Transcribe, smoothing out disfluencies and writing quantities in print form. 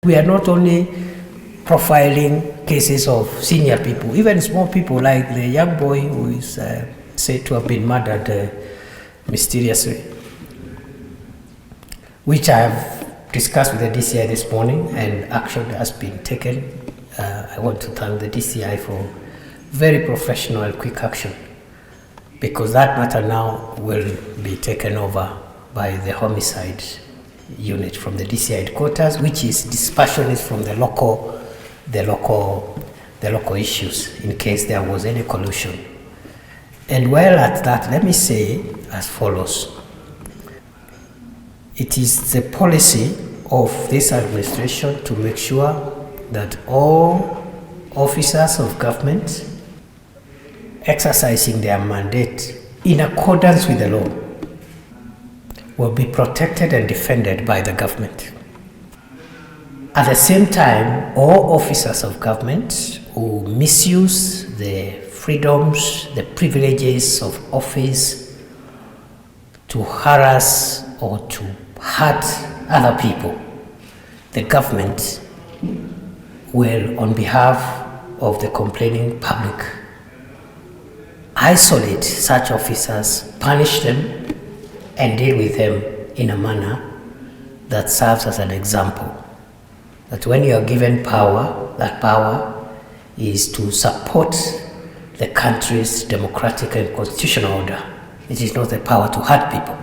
We are not only profiling cases of senior people, even small people like the young boy who is said to have been murdered mysteriously, which I have discussed with the DCI this morning, and action has been taken. I want to thank the DCI for very professional and quick action, because that matter now will be taken over by the homicide unit from the DCI headquarters, which is dispassionate from the local issues in case there was any collusion. And while at that, let me say as follows. It is the policy of this administration to make sure that all officers of government exercising their mandate in accordance with the law will be protected and defended by the government. At the same time, all officers of government who misuse the freedoms, the privileges of office to harass or to hurt other people, the government will, on behalf of the complaining public, isolate such officers, punish them, and deal with them in a manner that serves as an example. That when you are given power, that power is to support the country's democratic and constitutional order. It is not the power to hurt people.